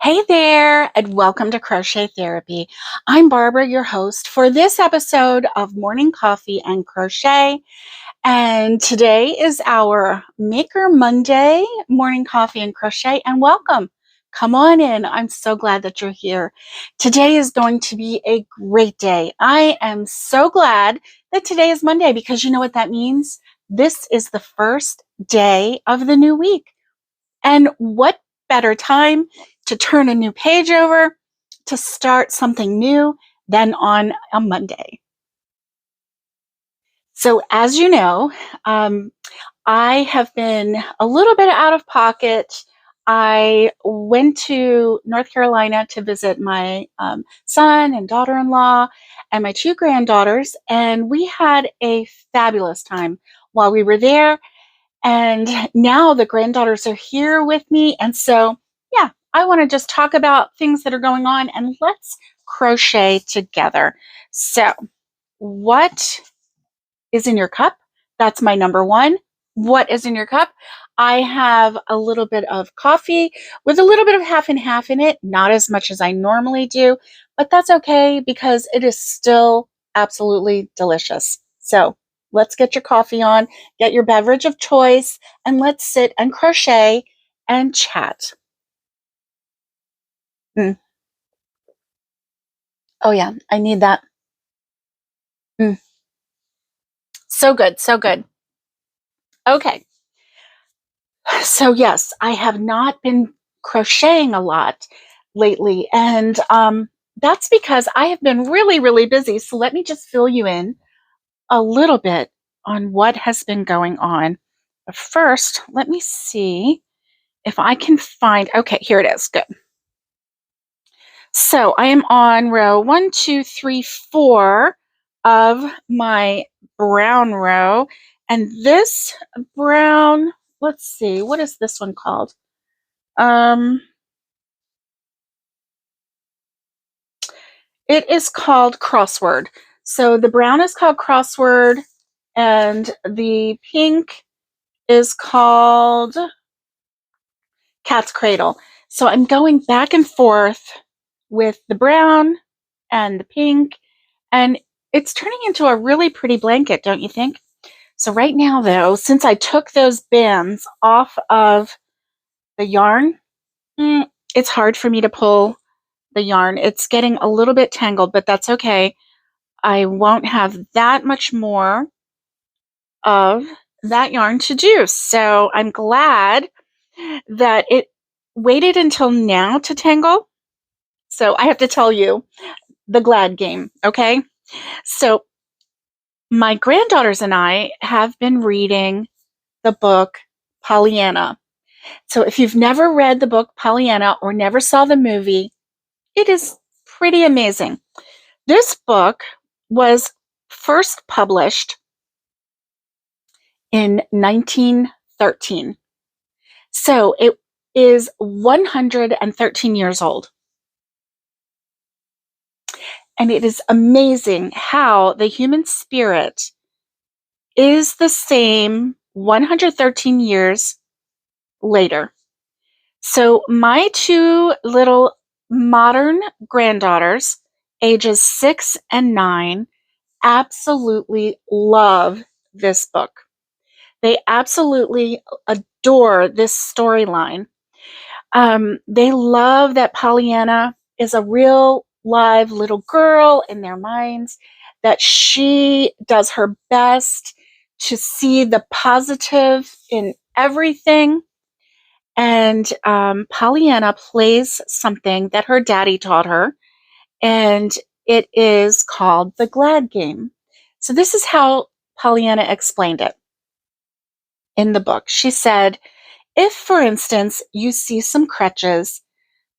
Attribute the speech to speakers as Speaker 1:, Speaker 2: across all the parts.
Speaker 1: Hey there, and welcome to Crochet Therapy. I'm Barbara, your host for this episode of Morning Coffee and Crochet. And today is our Maker Monday Morning Coffee and Crochet. And welcome. Come on in. I'm so glad that you're here. Today is going to be a great day. I am so glad that today is Monday because you know what that means? This is the first day of the new week. And what better time to turn a new page over, to start something new than on a Monday? So, as you know, I have been a little bit out of pocket. I went to North Carolina to visit my son and daughter in law and my two granddaughters, and we had a fabulous time while we were there. And now the granddaughters are here with me. And so, yeah, I want to just talk about things that are going on and let's crochet together. So, what is in your cup? That's my number one. What is in your cup? I have a little bit of coffee with a little bit of half and half in it, not as much as I normally do, but that's okay because it is still absolutely delicious. So let's get your coffee on, get your beverage of choice, and let's sit and crochet and chat. Mm. Oh, yeah, I need that. Mm. So good, so good. Okay. So yes, I have not been crocheting a lot lately, and that's because I have been really, really busy. So let me just fill you in a little bit on what has been going on. But first, let me see if I can find. Okay, here it is. Good. So I am on row 1, 2, 3, 4 of my brown row, and this brown. Let's see, what is this one called? Um, it is called Crossword. So the brown is called Crossword, and the pink is called Cat's Cradle. So I'm going back and forth with the brown and the pink, and it's turning into a really pretty blanket, don't you think? So right now, though, since I took those bands off of the yarn, it's hard for me to pull the yarn. It's getting a little bit tangled, but that's okay. I won't have that much more of that yarn to do. So I'm glad that it waited until now to tangle. So I have to tell you the glad game, okay? So my granddaughters and I have been reading the book Pollyanna. So if you've never read the book Pollyanna or never saw the movie, it is pretty amazing. This book was first published in 1913. So it is 113 years old. And it is amazing how the human spirit is the same 113 years later. So my two little modern granddaughters, ages 6 and 9, absolutely love this book. They absolutely adore this storyline. They love that Pollyanna is a real live little girl in their minds, that she does her best to see the positive in everything. And Pollyanna plays something that her daddy taught her, and it is called the Glad Game. So, this is how Pollyanna explained it in the book. She said, if, for instance, you see some crutches,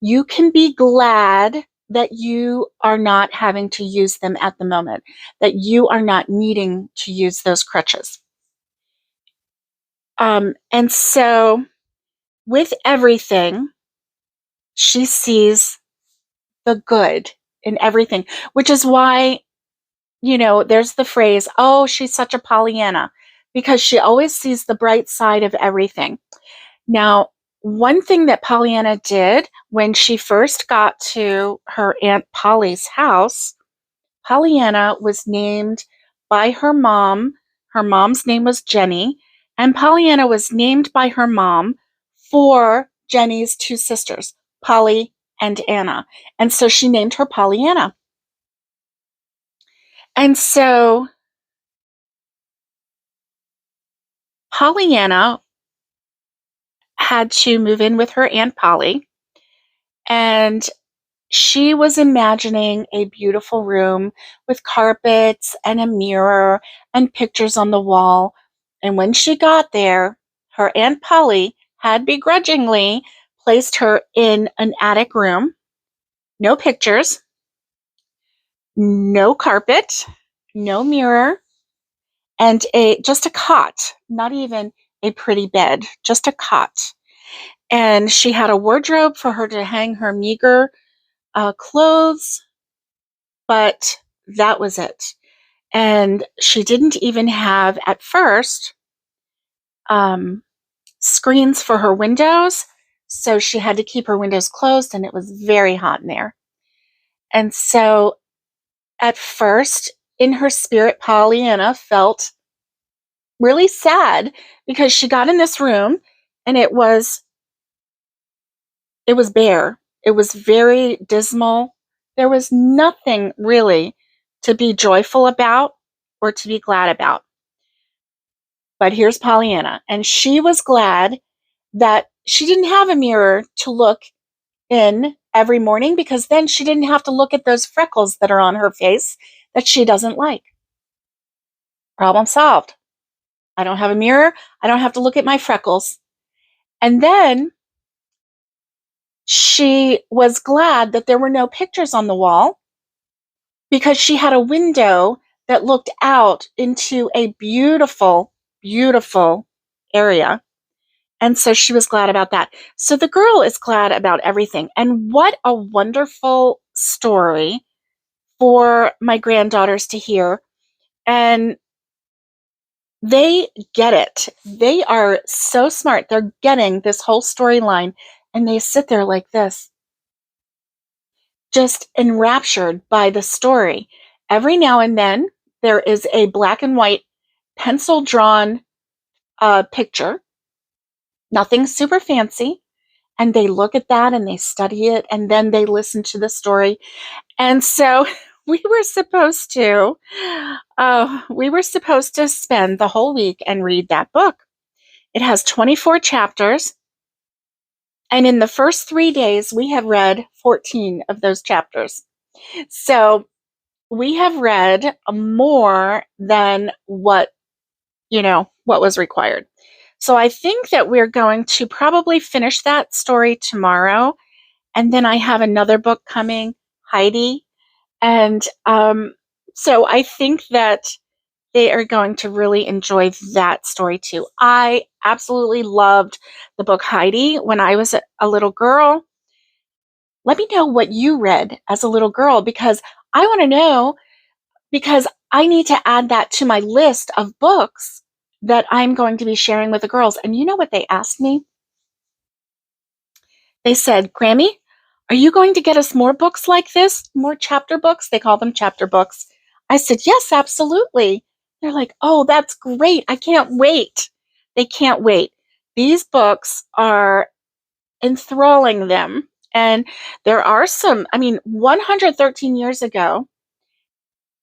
Speaker 1: you can be glad that you are not having to use them at the moment, that you are not needing to use those crutches. And so, with everything, she sees the good in everything, which is why, there's the phrase, oh, she's such a Pollyanna, because she always sees the bright side of everything. Now, one thing that Pollyanna did when she first got to her Aunt Polly's house, Pollyanna was named by her mom. Her mom's name was Jenny, and Pollyanna was named by her mom for Jenny's two sisters, Polly and Anna. And so she named her Pollyanna. And so Pollyanna had to move in with her Aunt Polly, and she was imagining a beautiful room with carpets and a mirror and pictures on the wall. And when she got there, her Aunt Polly had begrudgingly placed her in an attic room, no pictures, no carpet, no mirror, and just a cot, not even a pretty bed, just a cot. And she had a wardrobe for her to hang her meager clothes, but that was it. And she didn't even have, at first, screens for her windows. So she had to keep her windows closed, and it was very hot in there. And so at first, in her spirit, Pollyanna felt really sad because she got in this room and it was bare. It was very dismal. There was nothing really to be joyful about or to be glad about. But here's Pollyanna, and she was glad that she didn't have a mirror to look in every morning, because then she didn't have to look at those freckles that are on her face that she doesn't like. Problem solved. I don't have a mirror. I don't have to look at my freckles. And then she was glad that there were no pictures on the wall, because she had a window that looked out into a beautiful, beautiful area. And so she was glad about that. So the girl is glad about everything. And what a wonderful story for my granddaughters to hear. And they get it. They are so smart. They're getting this whole storyline. And they sit there like this, just enraptured by the story. Every now and then, there is a black and white pencil drawn picture, nothing super fancy. And they look at that and they study it, and then they listen to the story. And so we were supposed to spend the whole week and read that book. It has 24 chapters. And in the first 3 days, we have read 14 of those chapters. So we have read more than what was required. So I think that we're going to probably finish that story tomorrow. And then I have another book coming, Heidi. And so I think that they are going to really enjoy that story too. I absolutely loved the book Heidi when I was a little girl. Let me know what you read as a little girl, because I want to know, because I need to add that to my list of books that I'm going to be sharing with the girls. And you know what they asked me? They said, Grammy, are you going to get us more books like this? More chapter books? They call them chapter books. I said, yes, absolutely. They're like, oh, that's great. I can't wait. They can't wait. These books are enthralling them. And there are some, 113 years ago,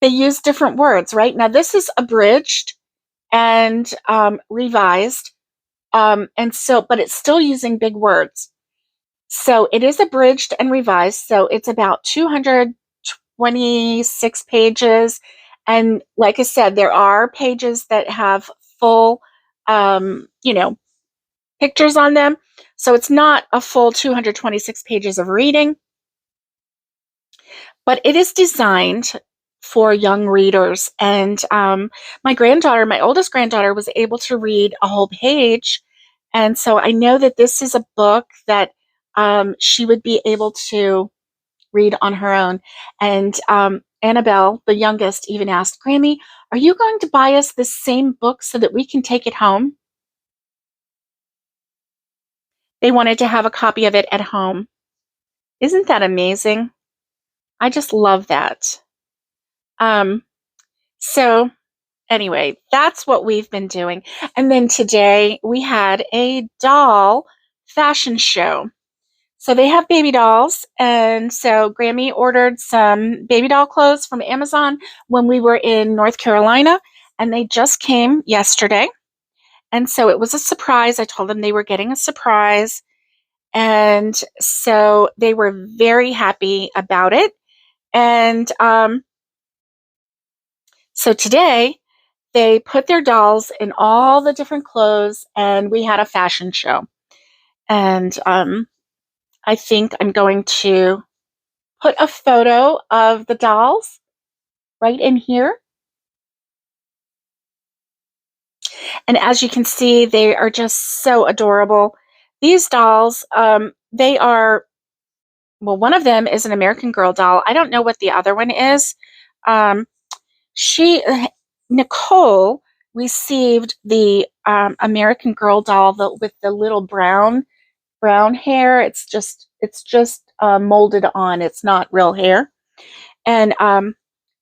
Speaker 1: they used different words, right? Now, this is abridged and revised. But it's still using big words. So it is abridged and revised. So it's about 226 pages. And like I said, there are pages that have full, pictures on them. So it's not a full 226 pages of reading, but it is designed for young readers. And my oldest granddaughter, was able to read a whole page. And so I know that this is a book that she would be able to read on her own. And Annabelle, the youngest, even asked, Grammy, are you going to buy us this same book so that we can take it home? They wanted to have a copy of it at home. Isn't that amazing? I just love that. Um, so anyway, that's what we've been doing. And then today we had a doll fashion show. So they have baby dolls. And so Grammy ordered some baby doll clothes from Amazon when we were in North Carolina, and they just came yesterday. And so it was a surprise. I told them they were getting a surprise. And so they were very happy about it. And so today they put their dolls in all the different clothes, and we had a fashion show. And I think I'm going to put a photo of the dolls right in here. And as you can see, they are just so adorable. These dolls, they are, well, one of them is an American Girl doll. I don't know what the other one is. Um, she, Nicole, received the American Girl doll with the little brown hair. It's just molded on. It's not real hair. And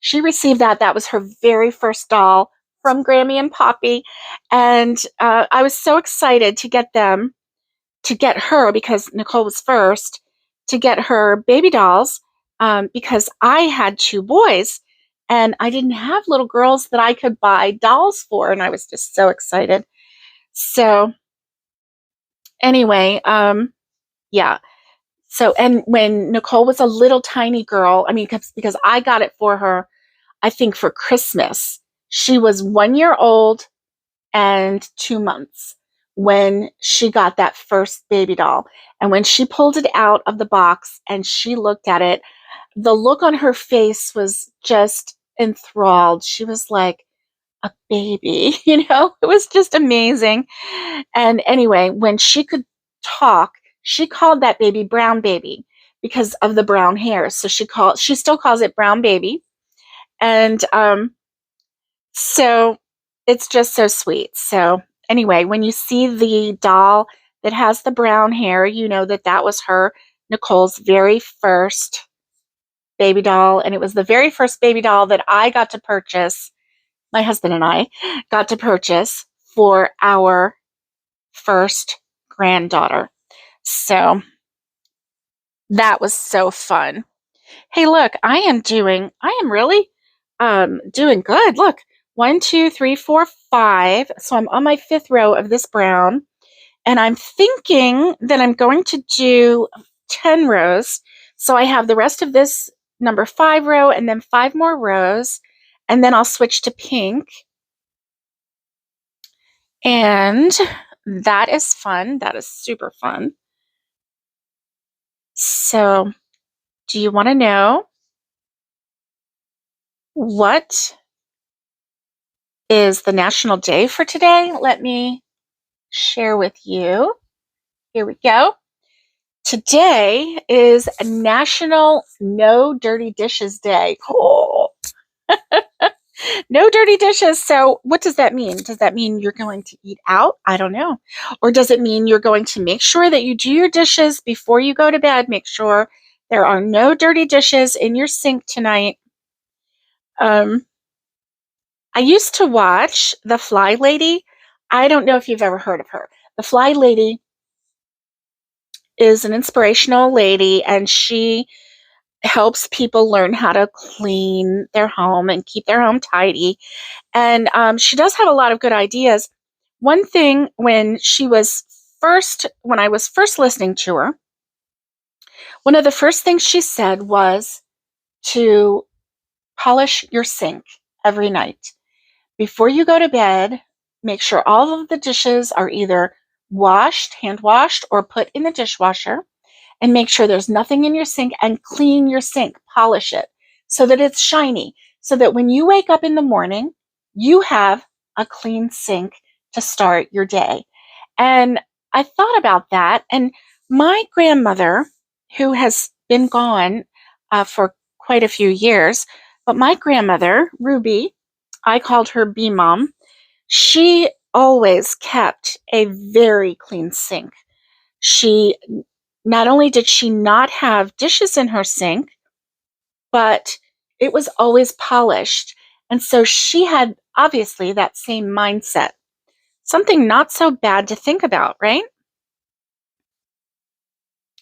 Speaker 1: she received that. That was her very first doll from Grammy and Poppy. And I was so excited to get her, because Nicole was first, to get her baby dolls, because I had two boys and I didn't have little girls that I could buy dolls for. And I was just so excited. So anyway, yeah. So, and when Nicole was a little tiny girl, I mean, because I got it for her, I think for Christmas, she was 1 year old and 2 months when she got that first baby doll. And when she pulled it out of the box and she looked at it, the look on her face was just enthralled. She was like a baby, it was just amazing. And anyway, when she could talk, she called that baby Brown Baby because of the brown hair. So she still calls it Brown Baby. And so it's just so sweet. So anyway, when you see the doll that has the brown hair, you know that was her, Nicole's very first baby doll. And it was the very first baby doll that I got to purchase. My husband and I got to purchase for our first granddaughter. So that was so fun. Hey, look, I am really doing good. Look, 1, 2, 3, 4, 5. So I'm on my 5th row of this brown, and I'm thinking that I'm going to do 10 rows. So I have the rest of this number 5 row and then 5 more rows, and then I'll switch to pink. And that is fun. That is super fun. So, do you want to know what is the national day for today? Let me share with you. Here we go. Today is National No Dirty Dishes Day. Oh. No dirty dishes. So what does that mean? Does that mean you're going to eat out? I don't know. Or does it mean you're going to make sure that you do your dishes before you go to bed? Make sure there are no dirty dishes in your sink tonight. I used to watch The Fly Lady. I don't know if you've ever heard of her. The Fly Lady is an inspirational lady, and she helps people learn how to clean their home and keep their home tidy. And she does have a lot of good ideas. One thing, when I was first listening to her, one of the first things she said was to polish your sink every night. Before you go to bed, make sure all of the dishes are either hand washed, or put in the dishwasher, and make sure there's nothing in your sink, and clean your sink, polish it so that it's shiny, so that when you wake up in the morning, you have a clean sink to start your day. And I thought about that, and my grandmother, who has been gone for quite a few years, but my grandmother, Ruby, I called her Bee Mom, she always kept a very clean sink. She not only did she not have dishes in her sink, but it was always polished. And so she had obviously that same mindset. Something not so bad to think about, right?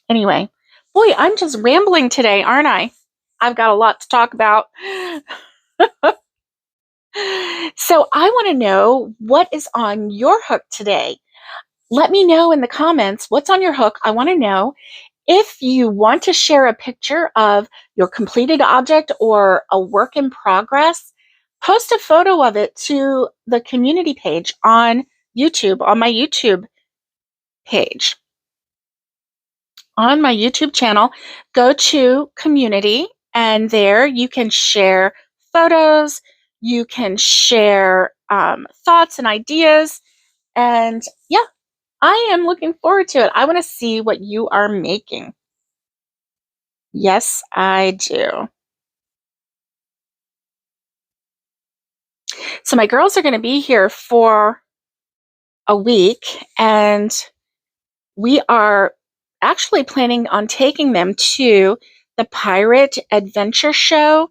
Speaker 1: Anyway, boy, I'm just rambling today, aren't I? I've got a lot to talk about. So I want to know what is on your hook today. Let me know in the comments what's on your hook. I want to know. If you want to share a picture of your completed object or a work in progress, post a photo of it to the community page on YouTube, on my YouTube page. On my YouTube channel, go to community, and there you can share photos, you can share thoughts and ideas. And yeah, I am looking forward to it. I want to see what you are making. Yes, I do. So my girls are going to be here for a week, and we are actually planning on taking them to the Pirate Adventure Show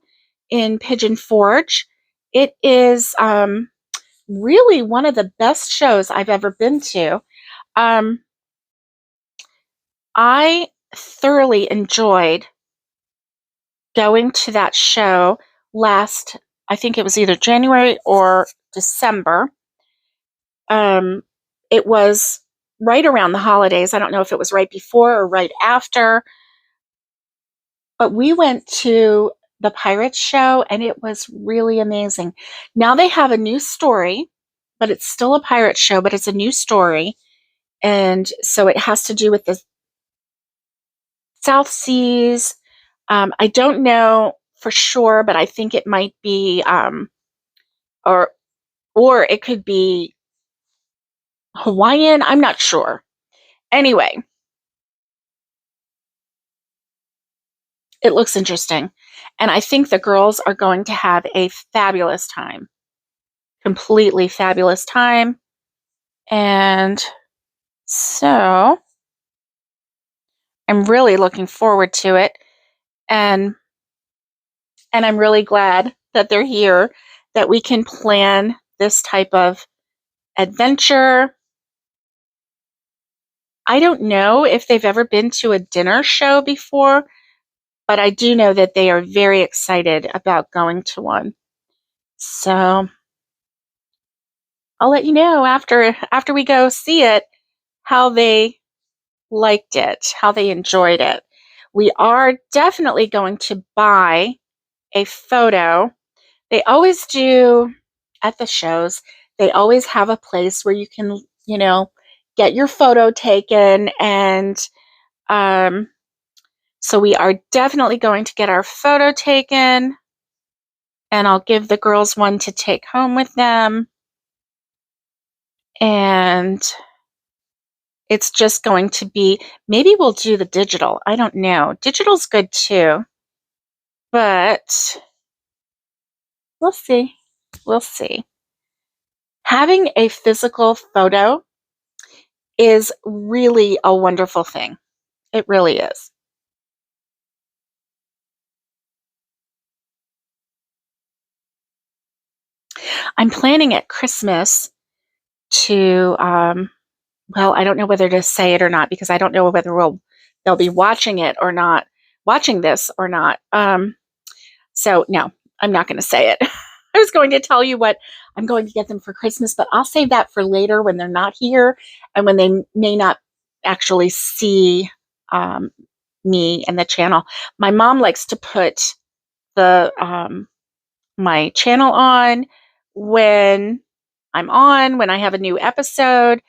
Speaker 1: in Pigeon Forge. It is really one of the best shows I've ever been to. I thoroughly enjoyed going to that show last, I think it was either January or December. It was right around the holidays. I don't know if it was right before or right after, but we went to the Pirates show and it was really amazing. Now they have a new story, but it's still a pirate show, but it's a new story. And so it has to do with the South Seas. I don't know for sure, but I think it might be, or it could be Hawaiian. I'm not sure. Anyway, it looks interesting. And I think the girls are going to have a fabulous time. Completely fabulous time. And so I'm really looking forward to it. And I'm really glad that they're here, that we can plan this type of adventure. I don't know if they've ever been to a dinner show before, but I do know that they are very excited about going to one. So I'll let you know after we go see it how they liked it, how they enjoyed it. We are definitely going to buy a photo. They always do at the shows. They always have a place where you can, get your photo taken. And so we are definitely going to get our photo taken. And I'll give the girls one to take home with them. And it's just going to be, maybe we'll do the digital. I don't know. Digital's good too. But we'll see. We'll see. Having a physical photo is really a wonderful thing. It really is. I'm planning at Christmas to, well, I don't know whether to say it or not, because I don't know whether they'll be watching it or not, watching this or not. So no, I'm not going to say it. I was going to tell you what I'm going to get them for Christmas, but I'll save that for later when they're not here and when they may not actually see me and the channel. My mom likes to put the my channel on when I'm on, when I have a new episode.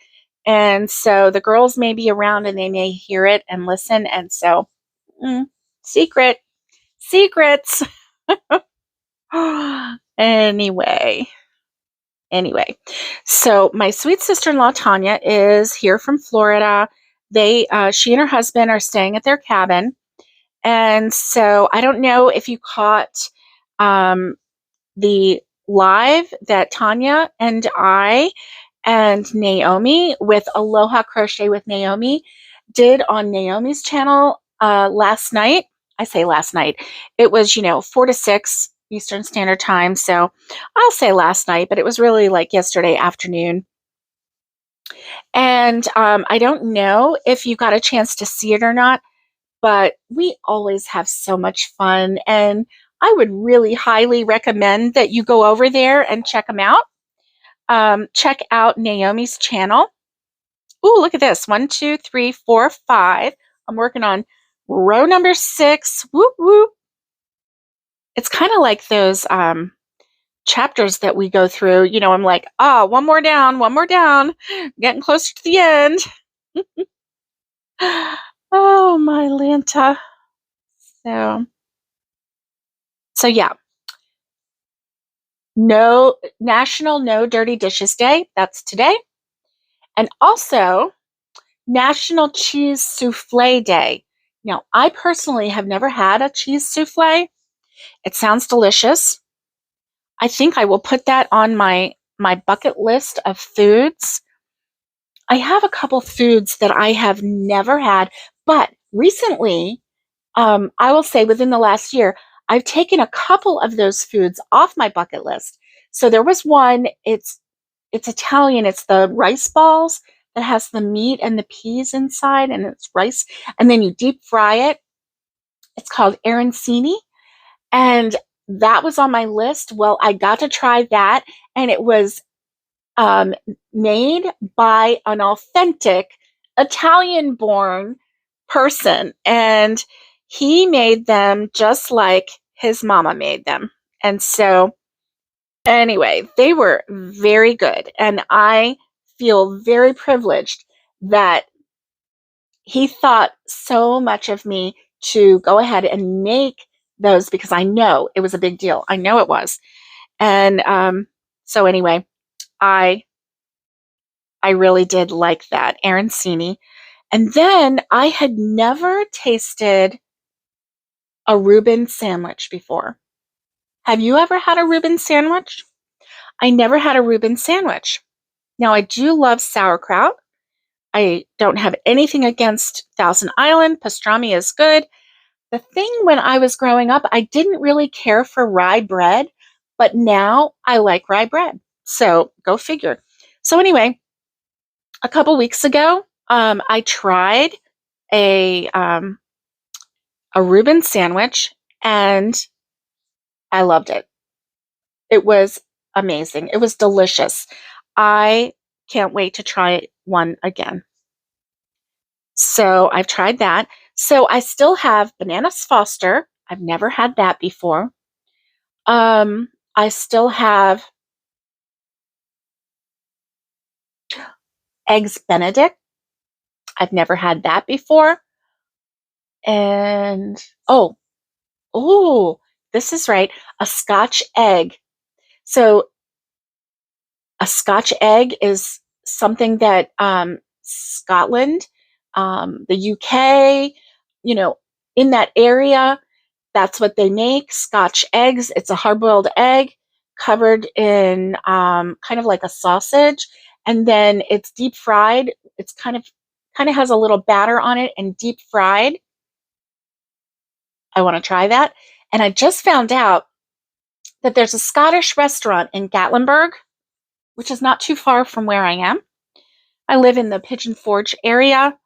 Speaker 1: And so the girls may be around and they may hear it and listen. And so, secrets. Anyway, so my sweet sister-in-law Tanya is here from Florida. She and her husband are staying at their cabin, and so I don't know if you caught the live that Tanya and I and Naomi with Aloha Crochet with Naomi did on Naomi's channel last night. I say last night. It was, 4 to 6 Eastern Standard Time. So I'll say last night, but it was really like yesterday afternoon. And I don't know if you got a chance to see it or not, but we always have so much fun. And I would really highly recommend that you go over there and check them out. Check out Naomi's channel. Ooh, look at this. 1, 2, 3, 4, 5. I'm working on row number 6. Whoop, whoop. It's kind of like those chapters that we go through. I'm like, one more down, getting closer to the end. Oh, my Lanta. So yeah. No National No Dirty Dishes Day. That's today. And also National Cheese Souffle Day. Now, I personally have never had a cheese souffle. It sounds delicious. I think I will put that on my bucket list of foods. I have a couple foods that I have never had, but recently, I will say within the last year, I've taken a couple of those foods off my bucket list. So there was one, it's Italian, it's the rice balls that has the meat and the peas inside, and it's rice, and then you deep fry it. It's called arancini, and that was on my list. Well, I got to try that, and it was made by an authentic Italian-born person, and he made them just like his mama made them. And so, anyway, they were very good, and I feel very privileged that he thought so much of me to go ahead and make those because I know it was a big deal. I know it was. And so anyway, I really did like that arancini. And then I had never tasted a Reuben sandwich before. Have you ever had a Reuben sandwich? I never had a Reuben sandwich. Now, I do love sauerkraut. I don't have anything against Thousand Island. Pastrami is good. The thing when I was growing up, I didn't really care for rye bread, but now I like rye bread. So go figure. So anyway, a couple weeks ago, I tried a Reuben sandwich, and I loved it. It was amazing. It was delicious. I can't wait to try one again. So I've tried that. So I still have bananas Foster. I've never had that before. I still have eggs Benedict. I've never had that before. And oh, this is right. A Scotch egg. So a Scotch egg is something that Scotland, the UK, in that area, that's what they make. Scotch eggs. It's a hard-boiled egg covered in kind of like a sausage, and then it's deep fried. It's kind of has a little batter on it and deep fried. I want to try that. And I just found out that there's a Scottish restaurant in Gatlinburg, which is not too far from where I am. I live in the Pigeon Forge area.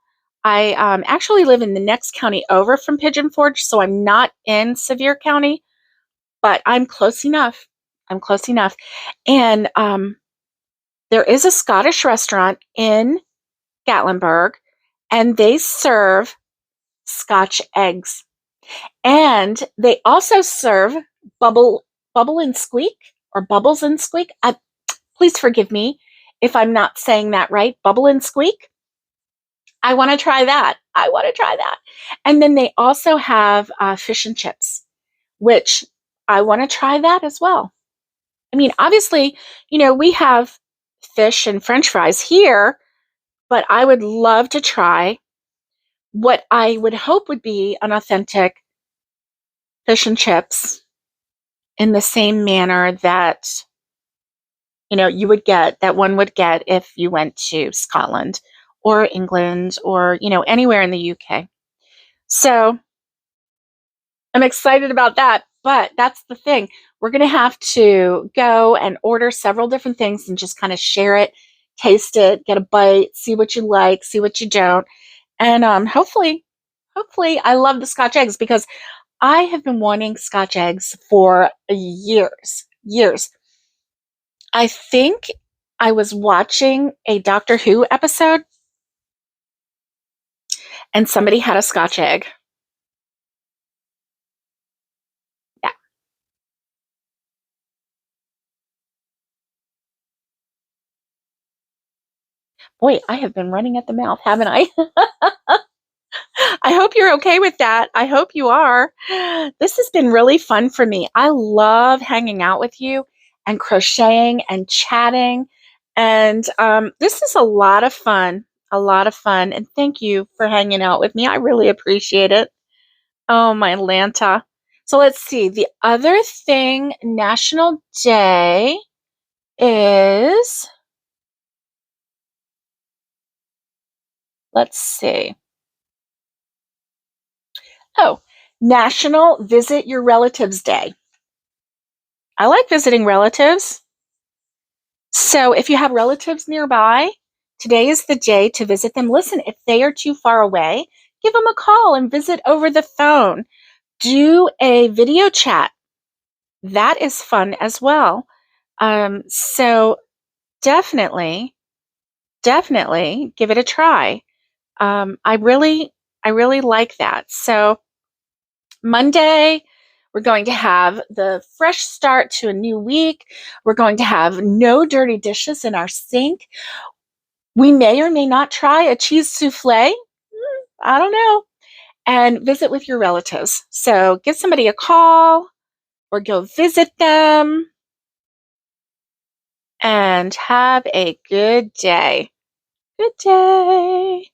Speaker 1: I actually live in the next county over from Pigeon Forge, so I'm not in Sevier County, but I'm close enough. And there is a Scottish restaurant in Gatlinburg, and they serve Scotch eggs. And they also serve bubble and squeak, or bubbles and squeak. Please forgive me if I'm not saying that right. Bubble and squeak. I want to try that. And then they also have fish and chips, which I want to try that as well. I mean, obviously, we have fish and French fries here, but I would love to try what I would hope would be an authentic fish and chips in the same manner that one would get if you went to Scotland or England or, anywhere in the UK. So I'm excited about that. But that's the thing. We're going to have to go and order several different things and just kind of share it, taste it, get a bite, see what you like, see what you don't. And hopefully I love the Scotch eggs because I have been wanting Scotch eggs for years, years. I think I was watching a Doctor Who episode and somebody had a Scotch egg. Yeah. Boy, I have been running at the mouth, haven't I? I hope you're okay with that. I hope you are. This has been really fun for me. I love hanging out with you and crocheting and chatting. And this is a lot of fun, a lot of fun. And thank you for hanging out with me. I really appreciate it. Oh, my Lanta. So let's see. The other thing, National Day is, let's see. Oh, National Visit Your Relatives Day. I like visiting relatives. So if you have relatives nearby, today is the day to visit them. Listen, if they are too far away, give them a call and visit over the phone. Do a video chat. That is fun as well. So definitely give it a try. I really like that. So Monday, we're going to have the fresh start to a new week. We're going to have no dirty dishes in our sink. We may or may not try a cheese souffle. I don't know. And visit with your relatives. So give somebody a call or go visit them and have a good day. Good day.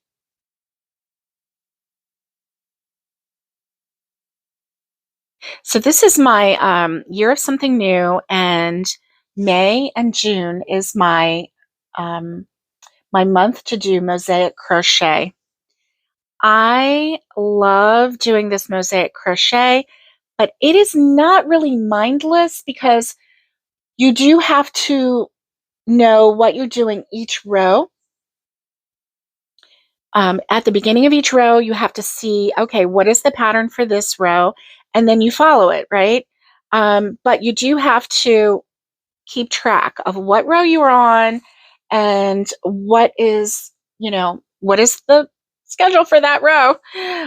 Speaker 1: So this is my year of something new, and May and June is um, my month to do mosaic crochet. I love doing this mosaic crochet, but it is not really mindless because you do have to know what you're doing each row. At the beginning of each row, you have to see, okay, what is the pattern for this row? And then you follow it, right? But you do have to keep track of what row you are on and what is the schedule for that row?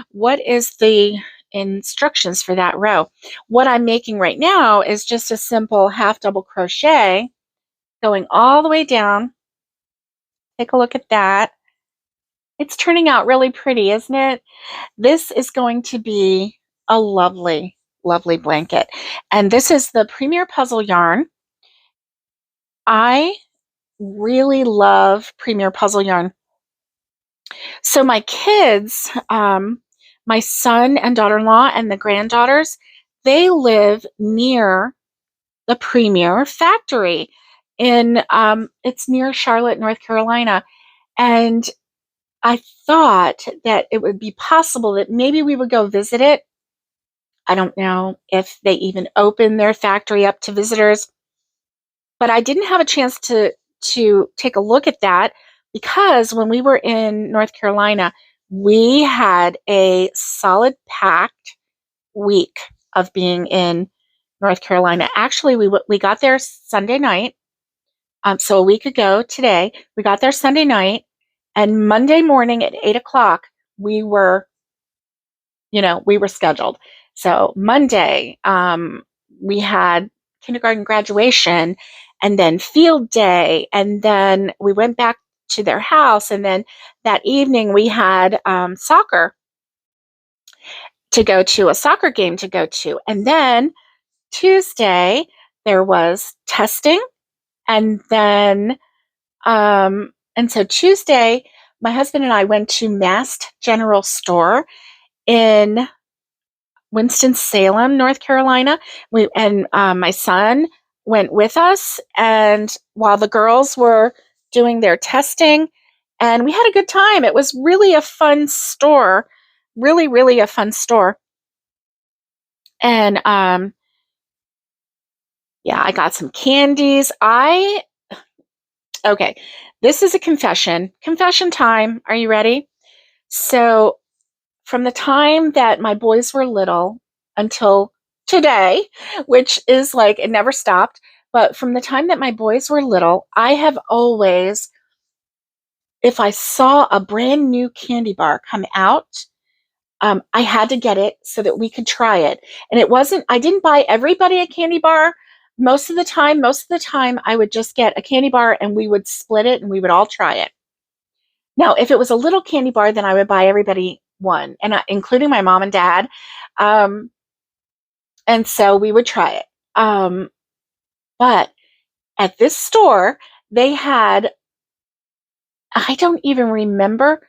Speaker 1: What is the instructions for that row? What I'm making right now is just a simple half double crochet going all the way down. Take a look at that. It's turning out really pretty, isn't it? This is going to be a lovely, lovely blanket. And this is the Premier Puzzle yarn. I really love Premier Puzzle yarn. So my kids, my son and daughter-in-law and the granddaughters, they live near the Premier factory in it's near Charlotte, North Carolina. And I thought that it would be possible that maybe we would go visit it. I don't know if they even open their factory up to visitors, but I didn't have a chance to take a look at that because when we were in North Carolina, we had a solid packed week of being in North Carolina. Actually, we got there Sunday night. So a week ago today, we got there Sunday night, and Monday morning at 8 o'clock, we were scheduled. So Monday, we had kindergarten graduation and then field day. And then we went back to their house. And then that evening we had soccer to go to, a soccer game to go to. And then Tuesday, there was testing. And then, and so Tuesday, my husband and I went to Mast General Store in Winston-Salem, North Carolina. My son went with us, and while the girls were doing their testing and we had a good time. It was really a fun store, really, really a fun store. And yeah, I got some candies. Okay, this is a confession. Confession time. Are you ready? So, from the time that my boys were little until today, which is like it never stopped, but from the time that my boys were little, I have always, if I saw a brand new candy bar come out, I had to get it so that we could try it. And it wasn't, I didn't buy everybody a candy bar. Most of the time, I would just get a candy bar and we would split it and we would all try it. Now, if it was a little candy bar, then I would buy everybody one, and including my mom and dad. Um, and so we would try it. But at this store, they had, I don't even remember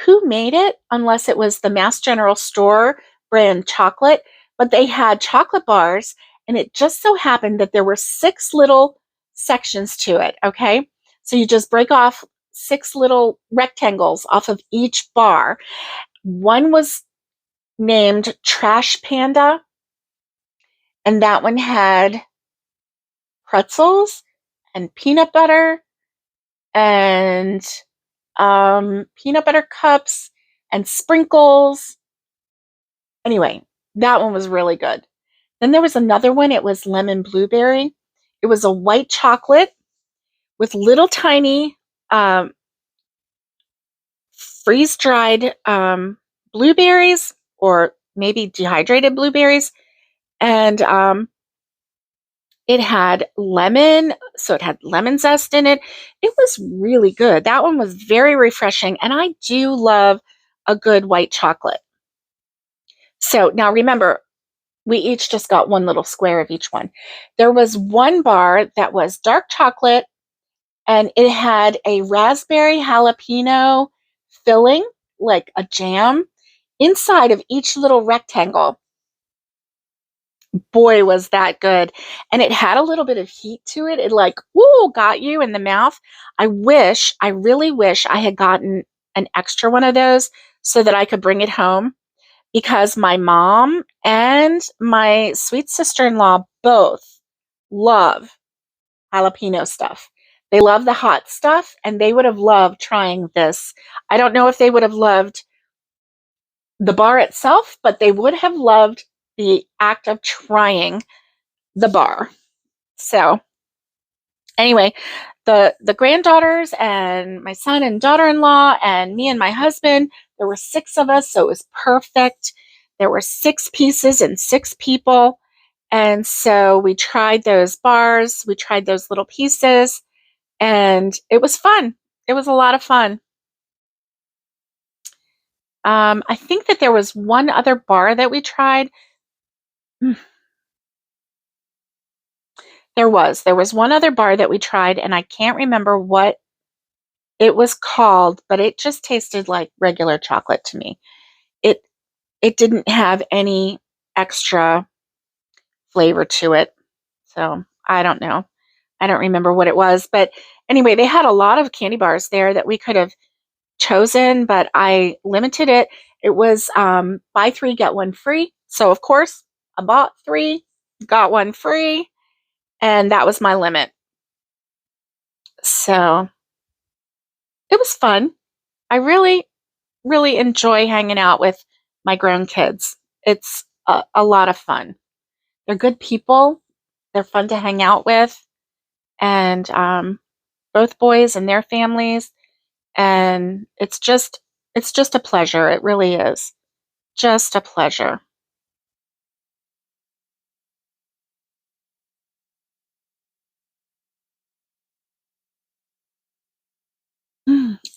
Speaker 1: who made it unless it was the Mass General Store brand chocolate, but they had chocolate bars, and it just so happened that there were 6 little sections to it, okay? So you just break off 6 little rectangles off of each bar. One was named Trash Panda, and that one had pretzels and peanut butter and peanut butter cups and sprinkles. Anyway, that one was really good. Then there was another one. It was lemon blueberry. It was a white chocolate with little tiny freeze dried blueberries, or maybe dehydrated blueberries. And it had lemon, so it had lemon zest in it. It was really good. That one was very refreshing, and I do love a good white chocolate. So now remember, we each just got one little square of each one. There was one bar that was dark chocolate, and it had a raspberry jalapeno filling, like a jam, inside of each little rectangle. Boy, was that good. And it had a little bit of heat to it. It like, woo, got you in the mouth. I really wish I had gotten an extra one of those so that I could bring it home, because my mom and my sweet sister-in-law both love jalapeno stuff. They love the hot stuff, and they would have loved trying this. I don't know if they would have loved the bar itself, but they would have loved the act of trying the bar. So anyway, the granddaughters and my son and daughter-in-law and me and my husband, there were 6 of us, so it was perfect. There were 6 pieces and 6 people. And so we tried those bars, we tried those little pieces, and it was fun. It was a lot of fun. I think that there was one other bar that we tried. There was one other bar that we tried, and I can't remember what it was called, but it just tasted like regular chocolate to me. It it didn't have any extra flavor to it. So, I don't know. I don't remember what it was, but anyway, they had a lot of candy bars there that we could have chosen, but I limited it. It was buy 3 get 1 free. So, of course, I bought 3, got 1 free, and that was my limit. So, it was fun. I really, really enjoy hanging out with my grown kids. It's a lot of fun. They're good people. They're fun to hang out with, and both boys and their families. And it's just a pleasure. It really is just a pleasure.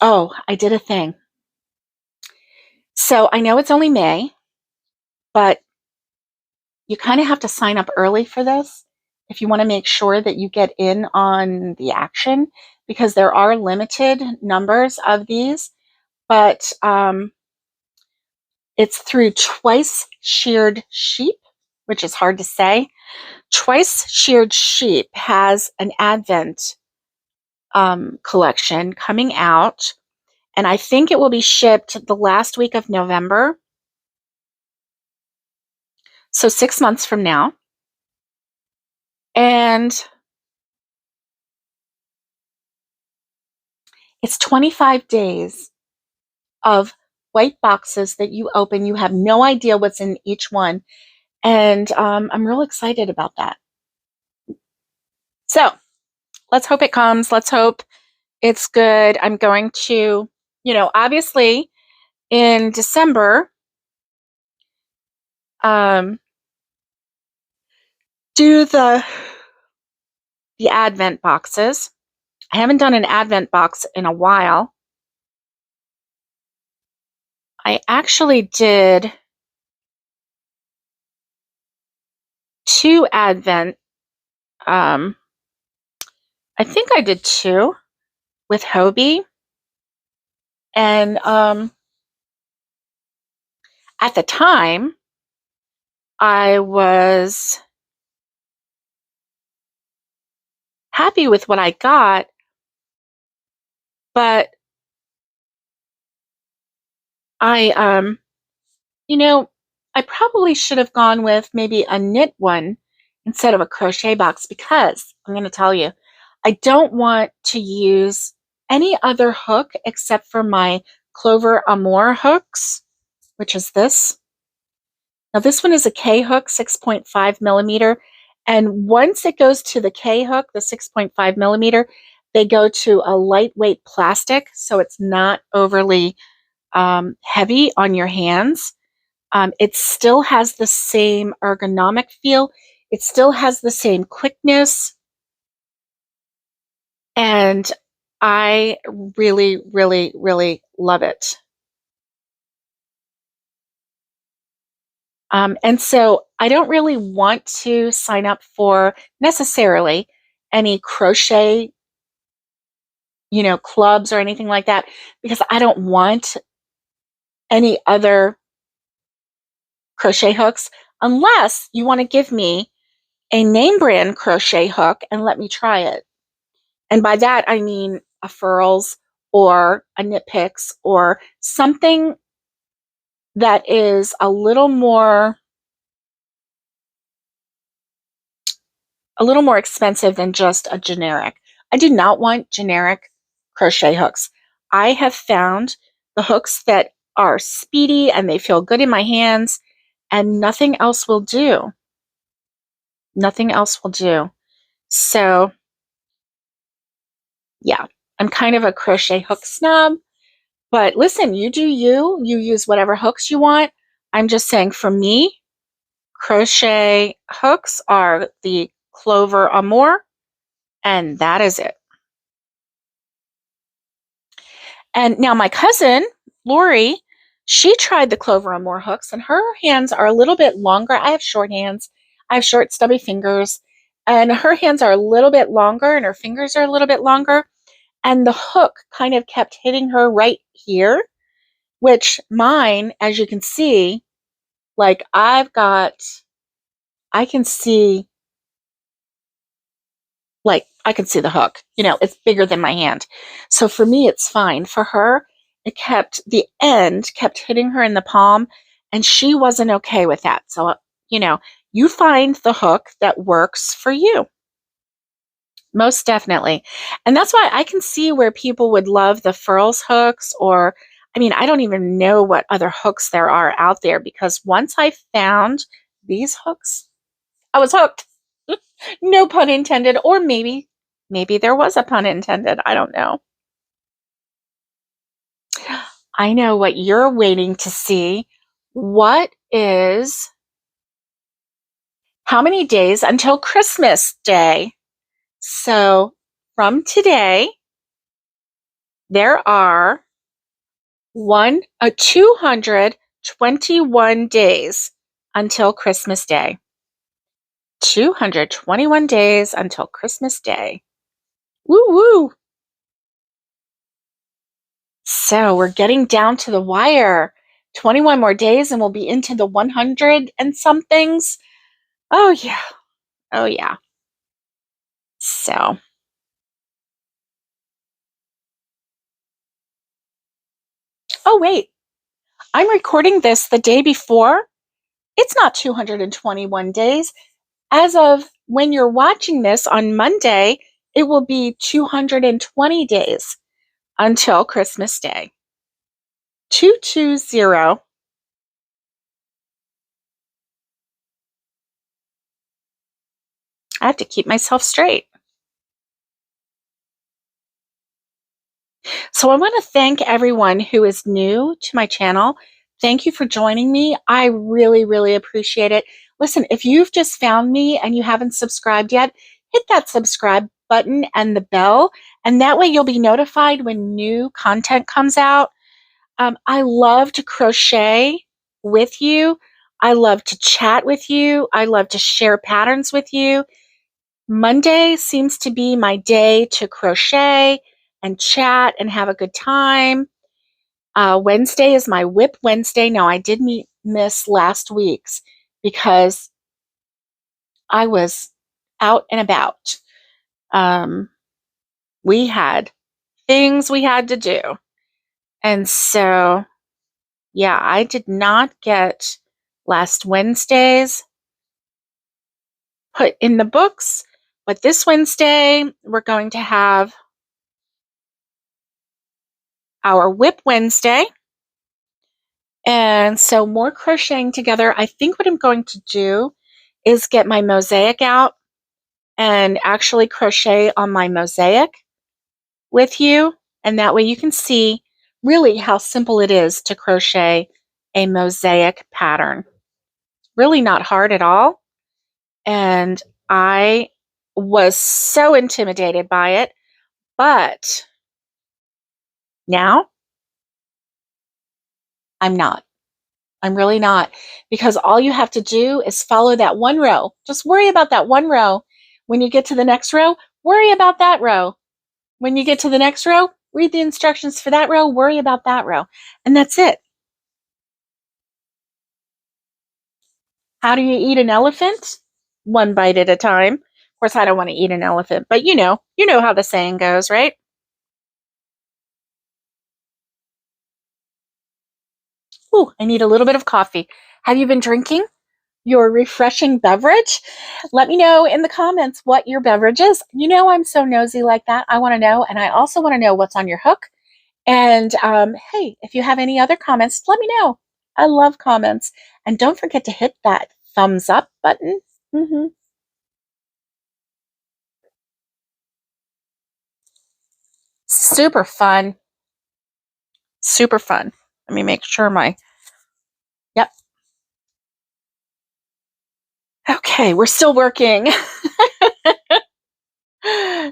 Speaker 1: Oh, I did a thing. So I know it's only May, but you kind of have to sign up early for this if you want to make sure that you get in on the action, because there are limited numbers of these. But it's through Twice Sheared Sheep, which is hard to say. Twice Sheared Sheep has an Advent collection coming out, and I think it will be shipped the last week of November, so 6 months from now. And it's 25 days of white boxes that you open. You have no idea what's in each one. And I'm real excited about that. So let's hope it comes. Let's hope it's good. I'm going to, obviously in December, do the Advent boxes. I haven't done an Advent box in a while. I actually did 2 Advent. I think I did 2 with Hobie. And at the time, I was happy with what I got, but I I probably should have gone with maybe a knit one instead of a crochet box, because I'm going to tell you, I don't want to use any other hook except for my Clover Amour hooks, which is this. Now this one is a K hook, 6.5 millimeter. And once it goes to the K hook, the 6.5 millimeter, they go to a lightweight plastic, so it's not overly heavy on your hands. It still has the same ergonomic feel. It still has the same quickness. And I really, really, really love it. And so I don't really want to sign up for necessarily any crochet, clubs or anything like that, because I don't want any other crochet hooks unless you want to give me a name brand crochet hook and let me try it. And by that, I mean a Furls or a Knit Picks or something that is a little more expensive than just a generic. I do not want generic crochet hooks. I have found the hooks that are speedy and they feel good in my hands, and nothing else will do. Nothing else will do. So, yeah, I'm kind of a crochet hook snob. But listen, you do you. You use whatever hooks you want. I'm just saying, for me, crochet hooks are the Clover Amour, and that is it. And now my cousin, Lori, she tried the Clover Amour hooks, and her hands are a little bit longer. I have short hands. I have short, stubby fingers. And her hands are a little bit longer, and her fingers are a little bit longer. And the hook kind of kept hitting her right here, which mine, as you can see, like I can see, like I can see the hook, it's bigger than my hand. So for me, it's fine. For her, the end kept hitting her in the palm, and she wasn't okay with that. So, you find the hook that works for you. Most definitely. And that's why I can see where people would love the Furls hooks, or, I don't even know what other hooks there are out there, because once I found these hooks, I was hooked. No pun intended, or maybe there was a pun intended. I don't know. I know what you're waiting to see. How many days until Christmas Day? So from today, there are 221 days until Christmas Day. 221 days until Christmas Day. Woo woo. So we're getting down to the wire. 21 more days and we'll be into the 100 and somethings. Oh yeah. Oh yeah. So Oh, wait, I'm recording this the day before. It's not 221 days. As of when you're watching this on Monday, it will be 220 days until Christmas Day. 220. I have to keep myself straight. So I want to thank everyone who is new to my channel. Thank you for joining me. I really, really appreciate it. Listen, if you've just found me and you haven't subscribed yet, hit that subscribe button and the bell, and that way you'll be notified when new content comes out. I love to crochet with you. I love to chat with you. I love to share patterns with you. Monday seems to be my day to crochet and chat and have a good time. Wednesday is my Whip Wednesday. Now, I did miss last week's because I was out and about. We had things we had to do. And so, yeah, I did not get last Wednesday's put in the books. But this Wednesday, we're going to have our Whip Wednesday. And so more crocheting together. I think what I'm going to do is get my mosaic out and actually crochet on my mosaic with you. And that way you can see really how simple it is to crochet a mosaic pattern. Really not hard at all. And I was so intimidated by it, but now I'm not. I'm really not, because all you have to do is follow that one row. Just worry about that one row. When you get to the next row, worry about that row. When you get to the next row, read the instructions for that row, worry about that row. And that's it. How do you eat an elephant? One bite at a time. Of course, I don't want to eat an elephant, but you know how the saying goes, right? Ooh, I need a little bit of coffee. Have you been drinking your refreshing beverage? Let me know in the comments what your beverage is. You know, I'm so nosy like that. I want to know. And I also want to know what's on your hook. And hey, if you have any other comments, let me know. I love comments. And don't forget to hit that thumbs up button. Super fun. Super fun. Let me make sure yep. Okay, we're still working.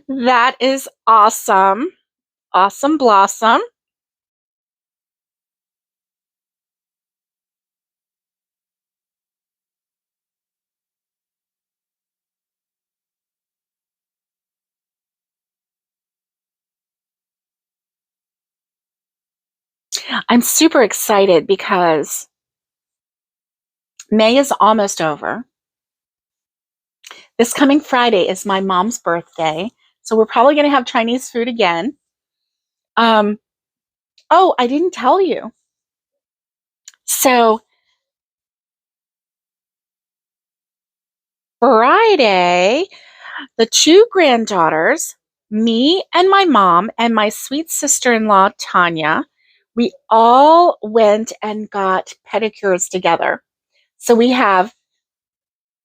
Speaker 1: That is awesome. Awesome blossom. I'm super excited because May is almost over. This coming Friday is my mom's birthday, so we're probably going to have Chinese food again. Oh, I didn't tell you. So Friday, the two granddaughters, me and my mom and my sweet sister-in-law, Tanya, we all went and got pedicures together. So we have,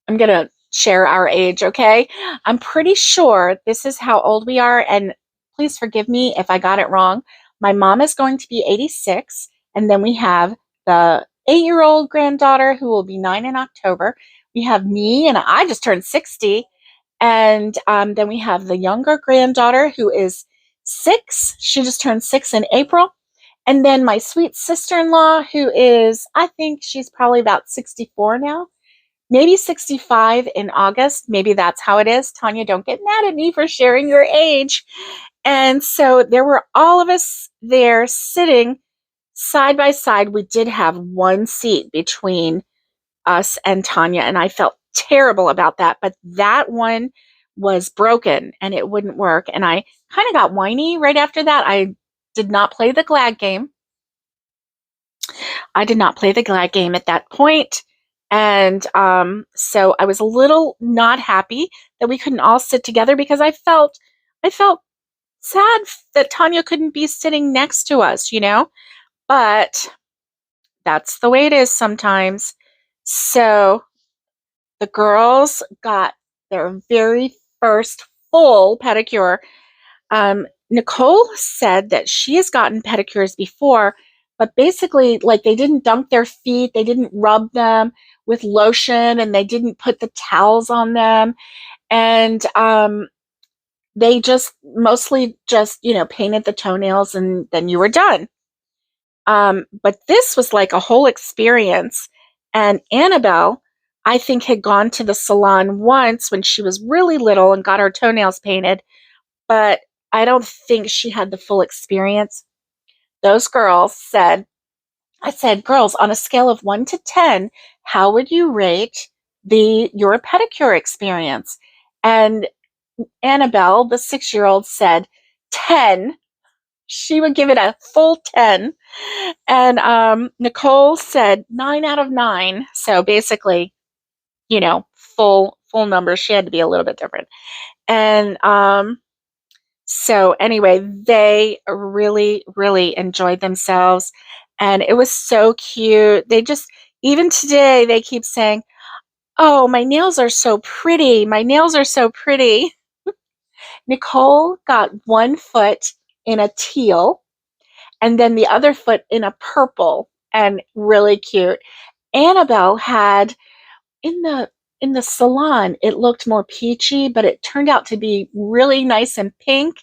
Speaker 1: I'm going to share our age, okay? I'm pretty sure this is how old we are, and please forgive me if I got it wrong. My mom is going to be 86, and then we have the 8-year-old granddaughter who will be 9 in October. We have me, and I just turned 60, and then we have the younger granddaughter who is 6. She just turned 6 in April. And then my sweet sister-in-law who is, I think she's probably about 64 now. Maybe 65 in August. Maybe that's how it is. Tanya, don't get mad at me for sharing your age. And so there were all of us there sitting side by side. We did have one seat between us and Tanya, and I felt terrible about that. But that one was broken and it wouldn't work. And I kind of got whiny right after that. I did not play the glad game. I did not play the glad game at that point, and so I was a little not happy that we couldn't all sit together because I felt sad that Tanya couldn't be sitting next to us, but that's the way it is sometimes. So the girls got their very first full pedicure. Nicole said that she has gotten pedicures before, but basically, like, they didn't dunk their feet, they didn't rub them with lotion, and they didn't put the towels on them. And they just mostly just, painted the toenails and then you were done. But this was like a whole experience. And Annabelle, I think, had gone to the salon once when she was really little and got her toenails painted, but I don't think she had the full experience. Those girls said, I said, girls, on a scale of 1 to 10, how would you rate your pedicure experience? And Annabelle, the 6-year-old, said 10. She would give it a full 10. And Nicole said 9 out of 9. So basically, full numbers. She had to be a little bit different. And so anyway, they really, really enjoyed themselves. And it was so cute. They just, even today, they keep saying, oh, my nails are so pretty. My nails are so pretty. Nicole got one foot in a teal and then the other foot in a purple, and really cute. Annabelle had in the salon, it looked more peachy, but it turned out to be really nice and pink.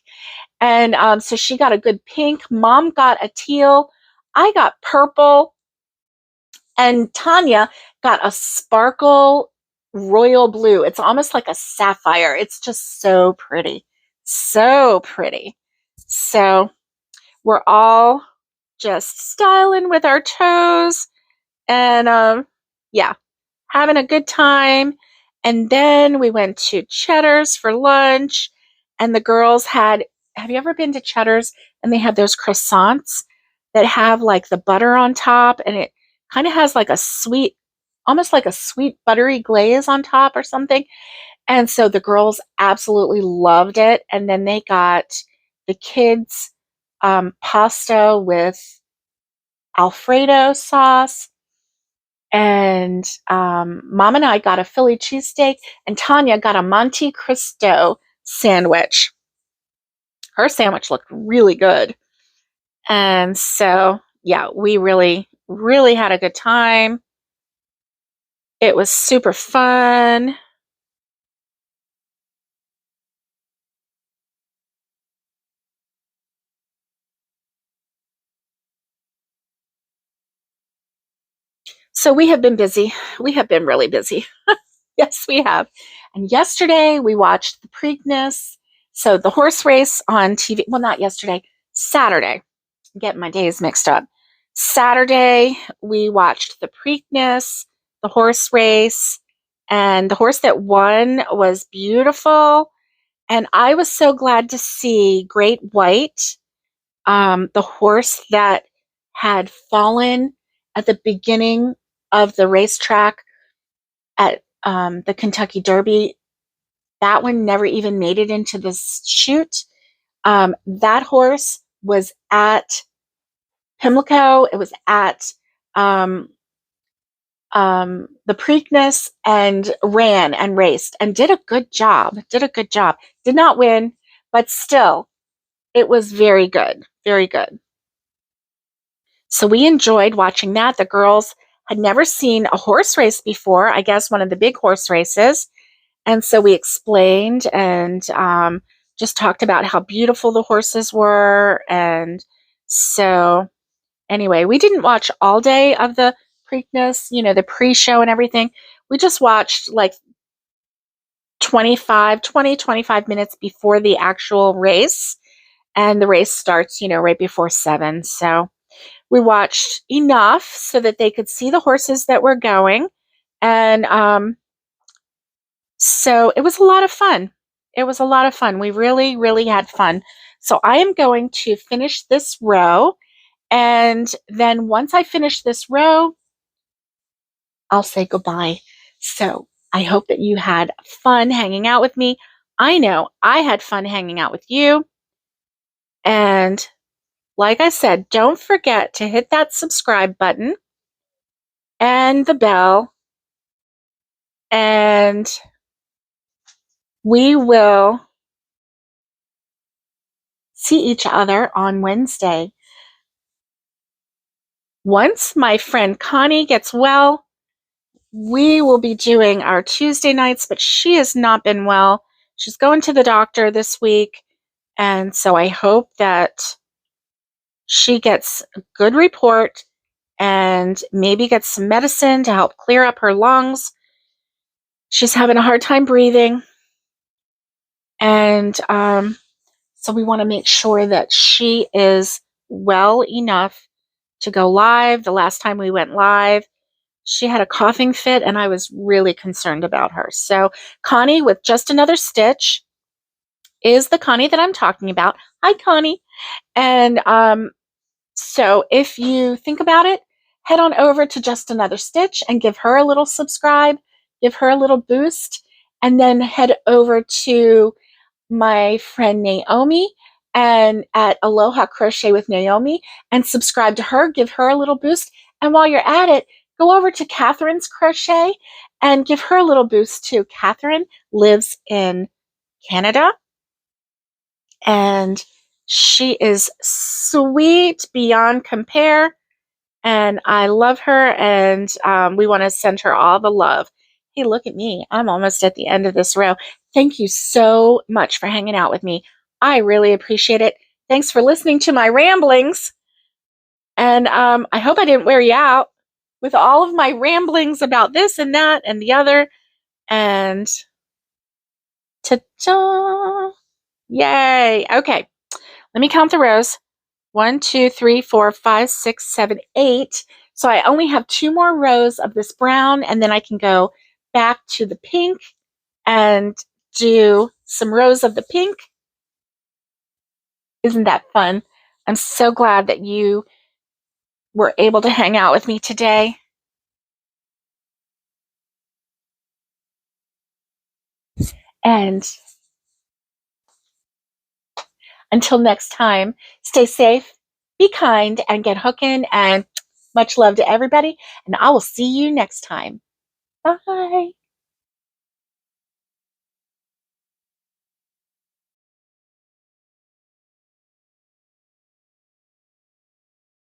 Speaker 1: And so she got a good pink. Mom got a teal. I got purple. And Tanya got a sparkle royal blue. It's almost like a sapphire. It's just so pretty. So pretty. So we're all just styling with our toes and yeah, having a good time. And then we went to Cheddar's for lunch, and the girls have you ever been to Cheddar's and they have those croissants that have like the butter on top, and it kind of has like a sweet, almost like a sweet buttery glaze on top or something. And so the girls absolutely loved it. And then they got the kids pasta with Alfredo sauce. And Mom and I got a Philly cheesesteak, and Tanya got a Monte Cristo sandwich. Her sandwich looked really good. And so, yeah, we really, really had a good time. It was super fun. So we have been busy. We have been really busy. Yes, we have. And yesterday we watched the Preakness. So the horse race on TV. Well, not yesterday, Saturday. I'm getting my days mixed up. Saturday we watched the Preakness, the horse race, and the horse that won was beautiful. And I was so glad to see Great White, the horse that had fallen at the beginning of the racetrack at the Kentucky Derby. That one never even made it into the chute. That horse was at Pimlico. It was at the Preakness and ran and raced and did a good job. Did a good job. Did not win, but still, it was very good. Very good. So we enjoyed watching that. The girls had never seen a horse race before, I guess one of the big horse races. And so we explained and just talked about how beautiful the horses were. And so, anyway, we didn't watch all day of the Preakness, the pre-show and everything. We just watched like 25 minutes before the actual race. And the race starts, right before 7. So we watched enough so that they could see the horses that were going. And so it was a lot of fun. It was a lot of fun. We really, really had fun. So I am going to finish this row And then once I finish this row, I'll say goodbye. So I hope that you had fun hanging out with me. I know I had fun hanging out with you. And like I said, don't forget to hit that subscribe button and the bell. And we will see each other on Wednesday. Once my friend Connie gets well, we will be doing our Tuesday nights, but she has not been well. She's going to the doctor this week. And so I hope that she gets a good report and maybe gets some medicine to help clear up her lungs. She's having a hard time breathing. And so we want to make sure that she is well enough to go live. The last time we went live, she had a coughing fit, and I was really concerned about her. So Connie with Just Another Stitch is the Connie that I'm talking about. Hi, Connie. And so if you think about it, head on over to Just Another Stitch and give her a little subscribe, give her a little boost, and then head over to my friend Naomi and at Aloha Crochet with Naomi and subscribe to her, give her a little boost. And while you're at it, go over to Catherine's Crochet and give her a little boost too. Catherine lives in Canada and she is sweet beyond compare. And I love her, and we want to send her all the love. Hey, look at me. I'm almost at the end of this row. Thank you so much for hanging out with me. I really appreciate it. Thanks for listening to my ramblings. And I hope I didn't wear you out with all of my ramblings about this and that and the other. And ta-da! Yay. Okay, let me count the rows. 1, 2, 3, 4, 5, 6, 7, 8. So I only have 2 more rows of this brown, and then I can go back to the pink and do some rows of the pink. Isn't that fun? I'm so glad that you were able to hang out with me today. And until next time, stay safe, be kind, and get hooking. And much love to everybody. And I will see you next time. Bye.